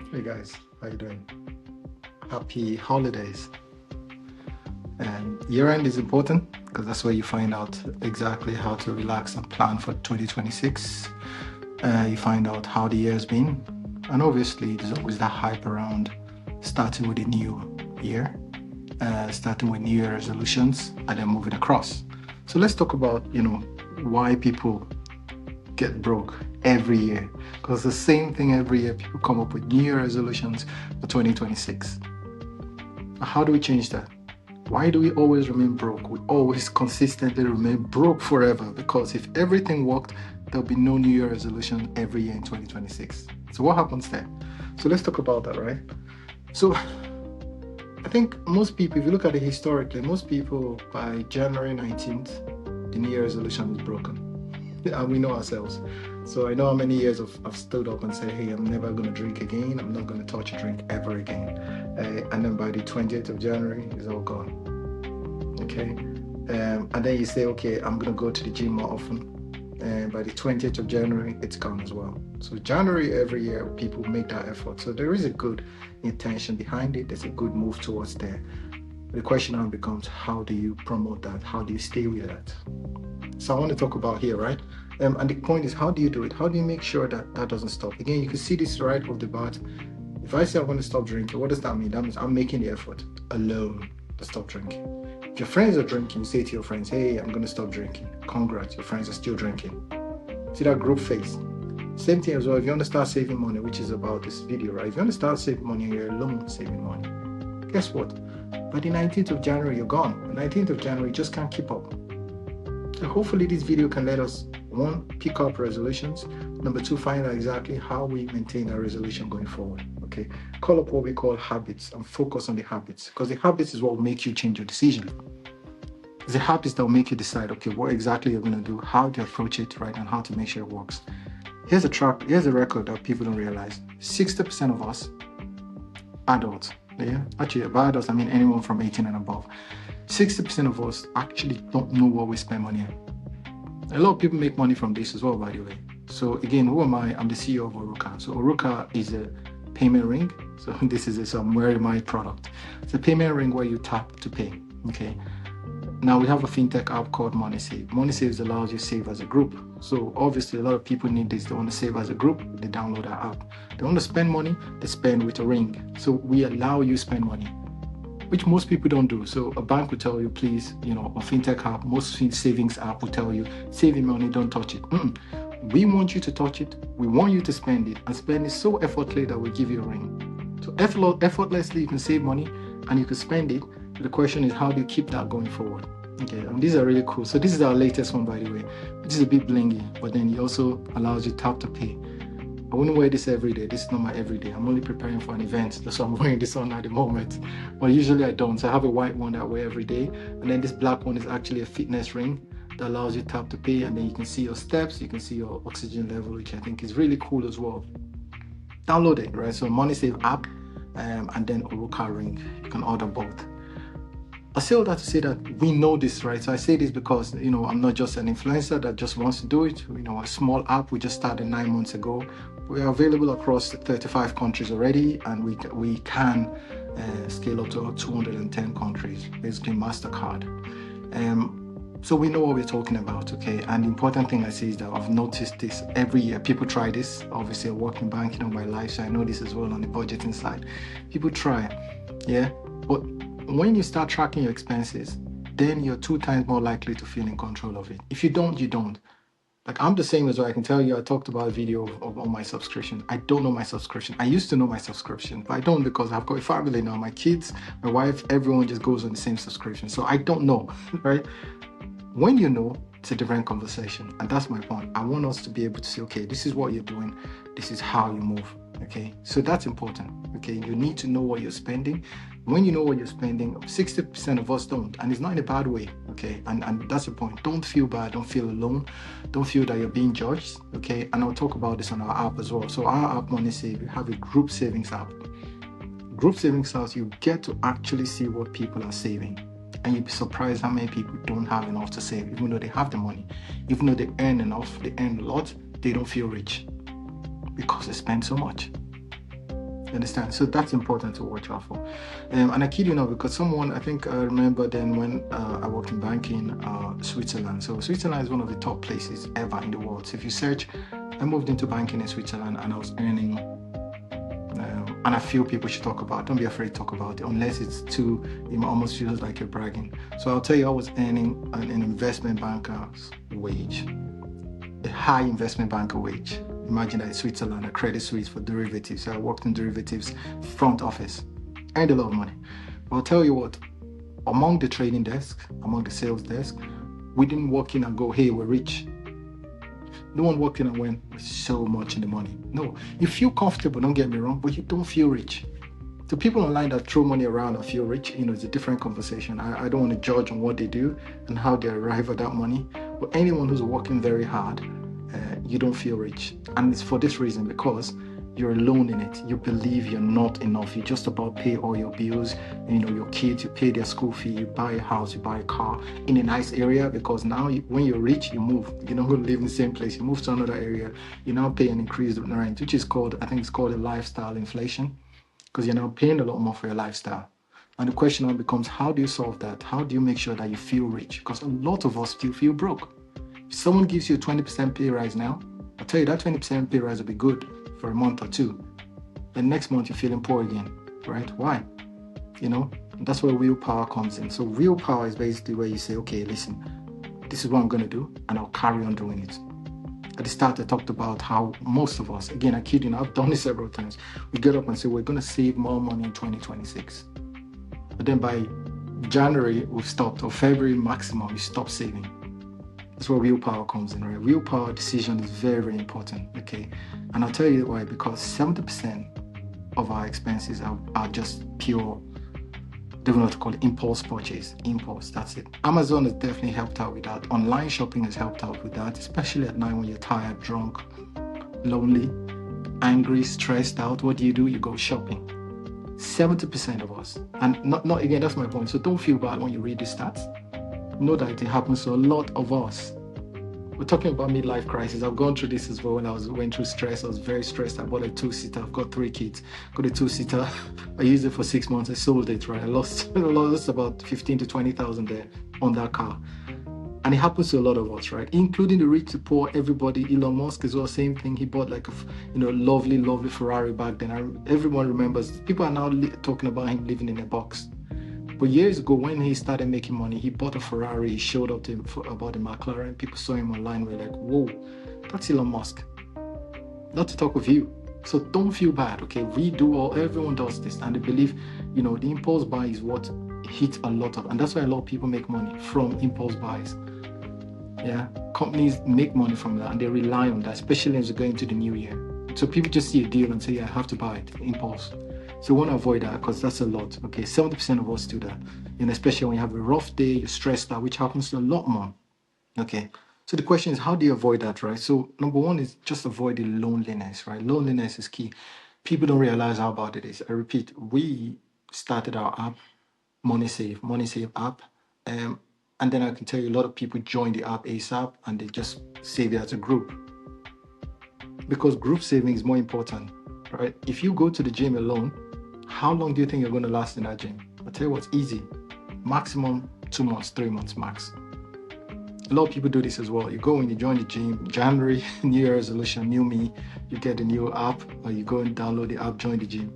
Hey guys, how you doing? Happy holidays. And year end is important because that's where you find out exactly how to relax and plan for 2026. You find out how the year's been. And obviously, there's always that hype around starting with a new year, starting with New Year resolutions, and then moving across. So let's talk about, why people get broke every year. Because the same thing every year, people come up with New Year resolutions for 2026. How do we change that? Why do we always remain broke? We always consistently remain broke forever because if everything worked, there'll be no New Year resolution every year in 2026. So what happens there? So let's talk about that, right? So I think most people, if you look at it historically, most people by January 19th, the New Year resolution is broken. And we know ourselves. So I know how many years I've stood up and said, hey, I'm never going to drink again. I'm not going to touch a drink ever again. And then by the 20th of January, it's all gone. Okay. And then you say, okay, I'm going to go to the gym more often. And by the 20th of January, it's gone as well. So January every year, people make that effort. So there is a good intention behind it. There's a good move towards there. The question now becomes, how do you promote that? How do you stay with that? So I want to talk about here, right? And the point is, how do you do it? How do you make sure that that doesn't stop? Again, you can see this right off the bat. If I say I want to stop drinking, what does that mean? That means I'm making the effort alone to stop drinking. If your friends are drinking, you say to your friends, hey, I'm going to stop drinking. Congrats, your friends are still drinking. See that group face? Same thing as well. If you want to start saving money, which is about this video, right? If you want to start saving money and you're alone saving money, guess what? By the 19th of January, you're gone. The 19th of January, you just can't keep up. So hopefully this video can let us, one, pick up resolutions. Number two, find out exactly how we maintain our resolution going forward. Okay, call up what we call habits and focus on the habits because the habits is what will make you change your decision. It's the habits that will make you decide, okay, what exactly you're going to do, how to approach it, right, and how to make sure it works. Here's a record that people don't realize. 60% of us, adults, actually by adults, I mean anyone from 18 and above, 60% of us actually don't know what we spend money on. A lot of people make money from this as well, by the way. So again, who am I? I'm the CEO of Orukka. So Orukka is a payment ring. So this is a very my product. It's a payment ring where you tap to pay. Okay. Now we have a fintech app called Monesave. Monesave allows you to save as a group. So obviously a lot of people need this. They want to save as a group. They download our app. They want to spend money. They spend with a ring. So we allow you to spend money, which most people don't do. So a bank will tell you, please, a fintech app, most savings app will tell you, saving money, don't touch it. We want you to touch it. We want you to spend it and spend it so effortlessly that we give you a ring. So effortlessly, you can save money and you can spend it. The question is, how do you keep that going forward? Okay, and these are really cool. So this is our latest one, by the way, which is a bit blingy, but then it also allows you tap to pay. I wouldn't wear this every day. This is not my everyday. I'm only preparing for an event. That's why I'm wearing this on at the moment. But usually I don't. So I have a white one that I wear every day. And then this black one is actually a fitness ring that allows you tap to pay. And then you can see your steps. You can see your oxygen level, which I think is really cool as well. Download it, right? So Monesave app and then Orukka ring. You can order both. I say all that to say that we know this, right? So I say this because, I'm not just an influencer that just wants to do it. A small app we just started 9 months ago. We are available across 35 countries already, and we can scale up to 210 countries, basically MasterCard. So we know what we're talking about, okay? And the important thing I say is that I've noticed this every year. People try this. Obviously, I work in banking all my life, so I know this as well on the budgeting side. People try, yeah? But when you start tracking your expenses, then you're 2 times more likely to feel in control of it. If you don't, you don't. Like I'm the same as well. I can tell you, I talked about a video of my subscription. I don't know my subscription. I used to know my subscription, but I don't because I've got a family now. My kids, my wife, everyone just goes on the same subscription. So I don't know, right? When you know, it's a different conversation. And that's my point. I want us to be able to say, okay, this is what you're doing. This is how you move. Okay, so that's important. Okay, you need to know what you're spending. When you know what you're spending, 60% of us don't, and it's not in a bad way. Okay, and that's the point. Don't feel bad. Don't feel alone. Don't feel that you're being judged. Okay, and I'll talk about this on our app as well. So our app, Monesave, we have a group savings app. Group savings apps, you get to actually see what people are saving. And you'd be surprised how many people don't have enough to save, even though they have the money. Even though they earn enough, they earn a lot, they don't feel rich because they spend so much. Understand? So that's important to watch out for. And I kid you not, because someone, I think I remember then when I worked in banking, Switzerland. So Switzerland is one of the top places ever in the world. So if you search, I moved into banking in Switzerland and I was earning, and I feel people should talk about it. Don't be afraid to talk about it unless it's too, it almost feels like you're bragging. So I'll tell you, I was earning an investment banker's wage, a high investment banker wage. Imagine that in Switzerland, a Credit Suisse for derivatives. So I worked in derivatives front office, earned a lot of money. But I'll tell you what, among the trading desk, among the sales desk, we didn't walk in and go, hey, we're rich. No one walked in and went, we're so much in the money. No, you feel comfortable, don't get me wrong, but you don't feel rich. The people online that throw money around and feel rich, it's a different conversation. I don't want to judge on what they do and how they arrive at that money. But anyone who's working very hard, you don't feel rich. And it's for this reason, because you're alone in it. You believe you're not enough. You just about pay all your bills, your kids, you pay their school fee, you buy a house, you buy a car in a nice area, because now when you're rich, you move. You're not going to live in the same place. You move to another area. You now pay an increased rent, which is called, I think it's called a lifestyle inflation, because you're now paying a lot more for your lifestyle. And the question now becomes, how do you solve that? How do you make sure that you feel rich? Because a lot of us still feel broke. If someone gives you a 20% pay rise now, I'll tell you that 20% pay rise will be good for a month or two. The next month you're feeling poor again, right? Why? That's where willpower comes in. So willpower is basically where you say, okay, listen, this is what I'm going to do, and I'll carry on doing it. At the start, I talked about how most of us, again, I kid you, I've done this several times, we get up and say, we're going to save more money in 2026. But then by January, we've stopped, or February maximum, we stop saving. That's where willpower comes in, right? Willpower decision is very, very important, okay? And I'll tell you why, because 70% of our expenses are just pure, they don't know what to call it, impulse purchase. Impulse, that's it. Amazon has definitely helped out with that. Online shopping has helped out with that, especially at night when you're tired, drunk, lonely, angry, stressed out. What do? You go shopping. 70% of us. And not again, that's my point. So don't feel bad when you read the stats. Know that it happens to a lot of us. We're talking about midlife crisis. I've gone through this as well. When I went through stress, I was very stressed. I bought a 2-seater. I've got 3 kids. Got a 2-seater. I used it for 6 months. I sold it, right? I lost about 15 to 20,000 there on that car. And it happens to a lot of us, right? Including the rich, the poor, everybody. Elon Musk as well, same thing. He bought like a lovely, lovely Ferrari back then. Everyone remembers. People are now talking about him living in a box. But years ago, when he started making money, he bought a Ferrari. He showed up to him about a McLaren. People saw him online. Were like, whoa, that's Elon Musk. Not to talk of you. So don't feel bad, okay? Everyone does this. And they believe, the impulse buy is what hits a lot of. And that's why a lot of people make money from impulse buys. Yeah, companies make money from that and they rely on that, especially as we go into the new year. So people just see a deal and say, yeah, I have to buy it, impulse. So we want to avoid that because that's a lot. Okay, 70% of us do that. Especially when you have a rough day, you're stressed out, which happens a lot more. Okay, so the question is, how do you avoid that, right? So number one is just avoid the loneliness, right? Loneliness is key. People don't realize how bad it is. I repeat, we started our app, Monesave App. And then I can tell you a lot of people join the app ASAP and they just save it as a group. Because group saving is more important, right? If you go to the gym alone, how long do you think you're going to last in that gym? I'll tell you what's easy. Maximum 2 months, 3 months max. A lot of people do this as well. You go and you join the gym, January, New Year resolution, new me, you get a new app, or you go and download the app, join the gym.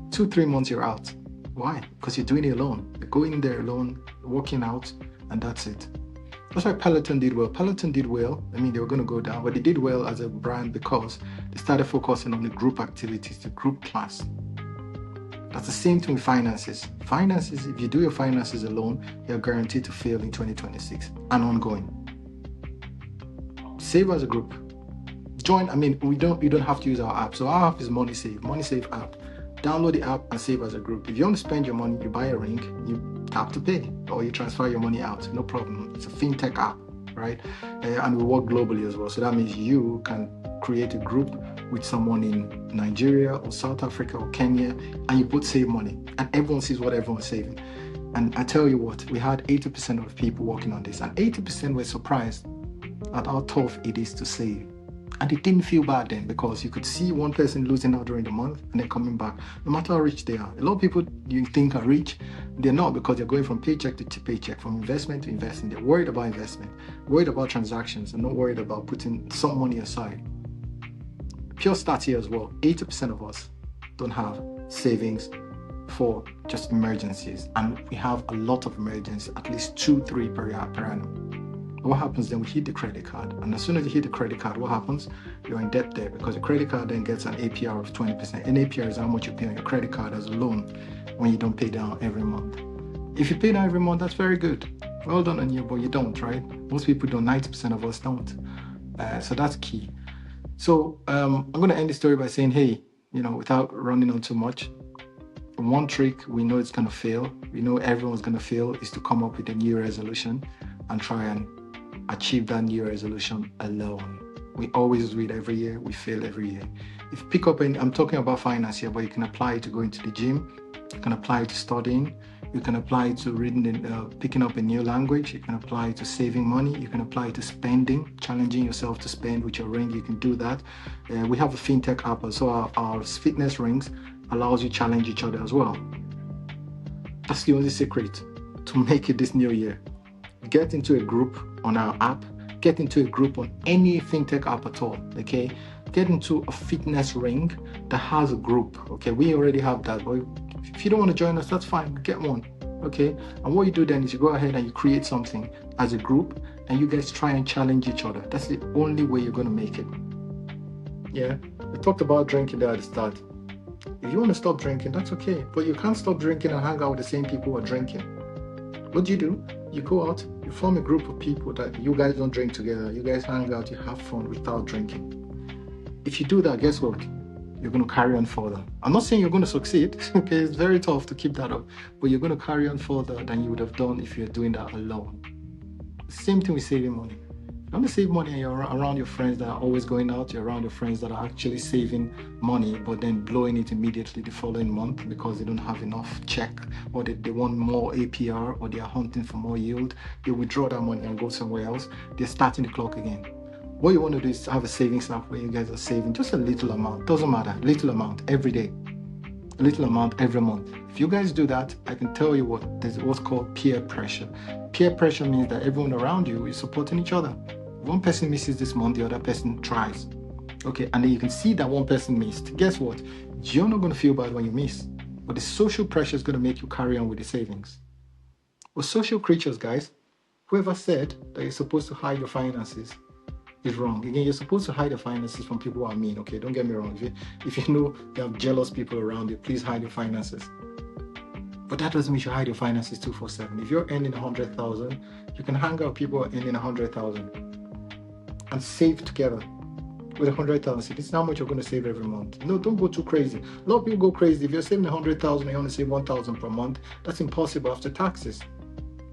2-3 months, you're out. Why? Because you're doing it alone. You're going in there alone, working out, and that's it. That's why Peloton did well. They were going to go down, but they did well as a brand because they started focusing on the group activities, the group class. That's the same thing with finances. Finances, if you do your finances alone, you're guaranteed to fail in 2026 and ongoing. Save as a group. Join, you don't have to use our app. So our app is Monesave app. Download the app and save as a group. If you want to spend your money, you buy a ring, you tap to pay, or you transfer your money out. No problem. It's a fintech app, right? And we work globally as well. So that means you can create a group with someone in Nigeria or South Africa or Kenya, and you both save money, and everyone sees what everyone's saving. And I tell you what, we had 80% of people working on this, and 80% were surprised at how tough it is to save. And they didn't feel bad then because you could see one person losing out during the month and then coming back, no matter how rich they are. A lot of people you think are rich, they're not, because they're going from paycheck to paycheck, from investment to investment. They're worried about investment, worried about transactions, and not worried about putting some money aside. Pure stats here as well. 80% of us don't have savings for just emergencies. And we have a lot of emergencies, at least 2-3 per annum. What happens then? We hit the credit card, and as soon as you hit the credit card, what happens? You're in debt there, because the credit card then gets an APR of 20%. An APR is how much you pay on your credit card as a loan when you don't pay down every month. If you pay down every month, that's very good. Well done on you, but you don't, right? Most people don't. 90% of us don't. So that's key. So I'm going to end the story by saying, hey, without running on too much, one trick we know it's going to fail, we know everyone's going to fail, is to come up with a new resolution and try and achieve that new resolution alone. We always do it every year, we fail every year. If you pick up, and I'm talking about finance here, but you can apply it to going to the gym, you can apply it to studying, you can apply it to reading, picking up a new language, you can apply it to saving money, you can apply it to spending, challenging yourself to spend with your ring, you can do that. We have a fintech app, so our fitness rings allows you to challenge each other as well. That's the only secret to make it this new year. Get into a group on our app, get into a group on any fintech app at all, okay? Get into a fitness ring that has a group, okay? We already have that, but if you don't want to join us, that's fine, get one, okay? And what you do then is you go ahead and you create something as a group, and you guys try and challenge each other. That's the only way you're going to make it. Yeah, we talked about drinking there at the start. If you want to stop drinking, that's okay, but you can't stop drinking and hang out with the same people who are drinking. What do? You go out, you form a group of people that you guys don't drink together. You guys hang out, you have fun without drinking. If you do that, guess what? You're going to carry on further. I'm not saying you're going to succeed, okay? It's very tough to keep that up, but you're going to carry on further than you would have done if you're doing that alone. Same thing with saving money. You want to save money and you're around your friends that are always going out, you're around your friends that are actually saving money but then blowing it immediately the following month because they don't have enough check, or they want more APR, or they are hunting for more yield. They withdraw that money and go somewhere else. They're starting the clock again. What you want to do is have a savings app where you guys are saving just a little amount, doesn't matter, little amount every day, a little amount every month. If you guys do that, I can tell you there's what's called peer pressure. Peer pressure means that everyone around you is supporting each other. One person misses this month, the other person tries. Okay, and then you can see that one person missed. Guess what? You're not going to feel bad when you miss, but the social pressure is going to make you carry on with the savings. We're social creatures, guys. Whoever said that you're supposed to hide your finances is wrong. Again, you're supposed to hide your finances from people who are mean, okay? Don't get me wrong. If you know you have jealous people around you, please hide your finances. But that doesn't mean you hide your finances 247. If you're earning 100,000, you can hang out with people who are earning 100,000 and save together with 100,000. This is how much you're going to save every month. No, don't go too crazy. A lot of people go crazy. If you're saving 100,000 and you only save 1,000 per month, that's impossible after taxes.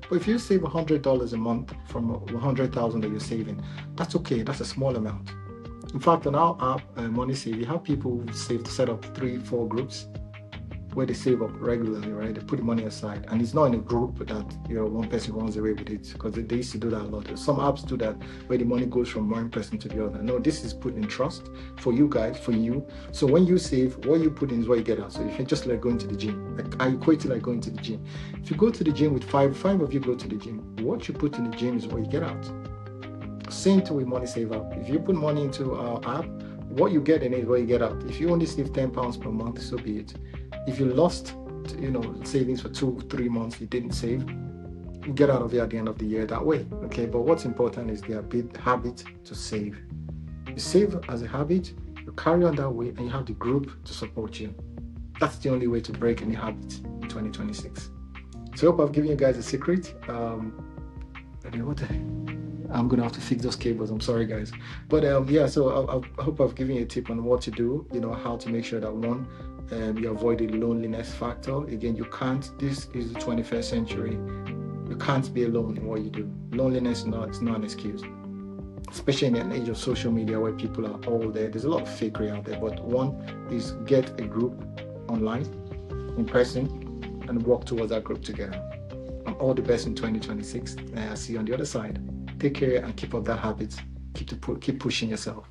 But if you save $100 a month from 100,000 that you're saving, that's okay. That's a small amount. In fact, on our app, Monesave, we have people who set up 3-4 groups where they save up regularly, right? They put the money aside, and it's not in a group that one person runs away with it, because they used to do that a lot. Some apps do that where the money goes from one person to the other. No, this is put in trust for you guys, for you. So when you save, what you put in is what you get out. So if you just like going to the gym, like I equate it like going to the gym. If you go to the gym with five of you go to the gym, what you put in the gym is what you get out. Same thing with Monesave App. If you put money into our app, what you get in it is what you get out. If you only save £10 per month, so be it. If you lost, savings for 2-3 months, you didn't save, you get out of it at the end of the year that way. Okay, but what's important is the habit to save. You save as a habit, you carry on that way, and you have the group to support you. That's the only way to break any habit in 2026. So I hope I've given you guys a secret. I'm gonna have to fix those cables. I'm sorry, guys. But so I hope I've given you a tip on what to do. How to make sure that you avoid the loneliness factor. Again, you can't. This is the 21st century. You can't be alone in what you do. Loneliness is not an excuse, especially in an age of social media where people are all there. There's a lot of fakery out there. But one is get a group online, in person, and work towards that group together. And all the best in 2026. I'll see you on the other side. Take care and keep up that habit. Keep pushing yourself.